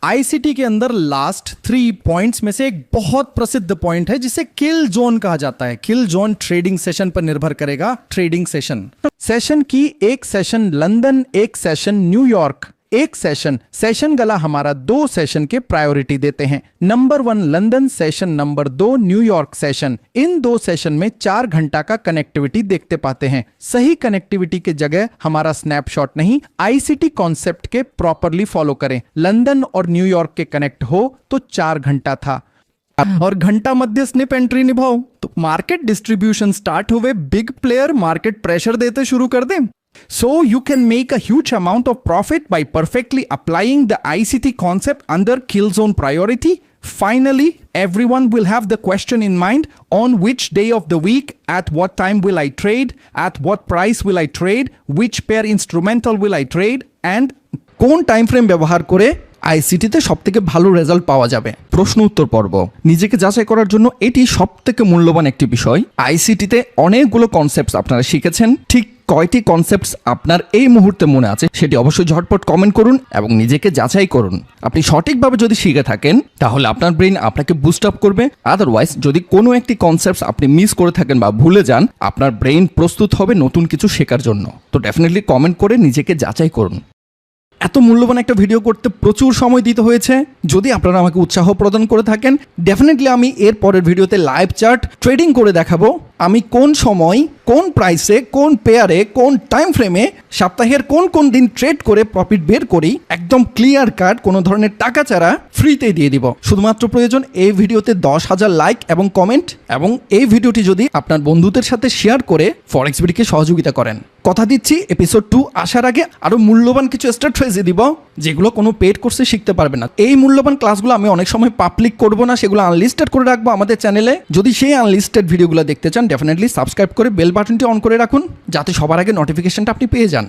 ICT के अंदर last 3 points में से एक बहुत प्रसिद्ध पॉइंट है जिसे किल जोन कहा जाता है। किल जोन ट्रेडिंग सेशन पर निर्भर करेगा। ट्रेडिंग सेशन की एक सेशन लंदन, एक सेशन न्यूयॉर्क, एक सेशन गला हमारा 2 सेशन के प्रायोरिटी देते हैं। Number 1 London session, number 2 New York session. इन 2 सेशन में 4 घंटा का कनेक्टिविटी देखते पाते हैं। सही कनेक्टिविटी के जगह हमारा स्नैपशॉट नहीं, आईसीटी कॉन्सेप्ट के प्रॉपरली फॉलो करें। लंदन और न्यूयॉर्क के कनेक्ट हो तो 4 घंटा था और घंटा मध्य स्निप एंट्री निभाओ तो मार्केट डिस्ट्रीब्यूशन स्टार्ट हुए, बिग प्लेयर मार्केट प्रेशर देते शुरू कर दें। So you can make a huge amount of profit by perfectly applying the ICT concept under kill zone priority. Finally, everyone will have the question in mind: on which day of the week, at what time will I trade, at what price will I trade, which pair instrumental will I trade, and কোন time frame ব্যবহার করে আইসিটিতে সবথেকে ভালো result পাওয়া যাবে। প্রশ্ন উত্তর পর্ব নিজেকে যাচাই করার জন্য এটি সবথেকে মূল্যবান একটি বিষয়। আইসিটিতে অনেকগুলো কনসেপ্টস আপনারা শিখেছেন, ঠিক কয়টি কনসেপ্টস আপনার এই মুহূর্তে মনে আছে সেটি অবশ্যই ঝটপট কমেন্ট করুন এবং নিজেকে যাচাই করুন। আপনি সঠিকভাবে যদি শিখে থাকেন তাহলে আপনার ব্রেইন আপনাকে বুস্ট আপ করবে। আদারওয়াইজ যদি কোনো একটি কনসেপ্টস আপনি মিস করে থাকেন বা ভুলে যান, আপনার ব্রেইন প্রস্তুত হবে নতুন কিছু শেখার জন্য। তো ডেফিনেটলি কমেন্ট করে নিজেকে যাচাই করুন। এত মূল্যবান একটা ভিডিও করতে প্রচুর সময় দিতে হয়েছে। যদি আপনারা আমাকে উৎসাহ প্রদান করে থাকেন, ডেফিনেটলি আমি এর পরের ভিডিওতে লাইভ চার্ট ট্রেডিং করে দেখাবো। আমি কোন সময়, কোন প্রাইসে, কোন পেয়ারে, কোন টাইম ফ্রেমে, সপ্তাহের কোন কোন দিন ট্রেড করে প্রফিট বের করি, একদম ক্লিয়ার কাট, কোনো ধরনের টাকা ছাড়া ফ্রিতে দিয়ে দিব। শুধুমাত্র প্রয়োজন এই ভিডিওতে 10,000 লাইক এবং কমেন্ট, এবং এই ভিডিওটি যদি আপনার বন্ধুদের সাথে শেয়ার করে ফরেক্সবিডিকে সহযোগিতা করেন। কথা দিচ্ছি এপিসোড 2 আসার আগে আরো মূল্যবান কিছু স্ট্র্যাটেজি দিব যেগুলো কোনো পেড কোর্সে শিখতে পারবে না। এই মূল্যবান ক্লাসগুলো আমি অনেক সময় পাবলিক করব না, সেগুলো আনলিস্টেড করে রাখবো আমাদের চ্যানেলে। যদি সেই আনলিস্টেড ভিডিওগুলো দেখতে চান, ডেফিনেটলি সাবস্ক্রাইব করে বেল বাটনটি অন করে রাখুন যাতে সবার আগে নোটিফিকেশনটা আপনি পেয়ে যান।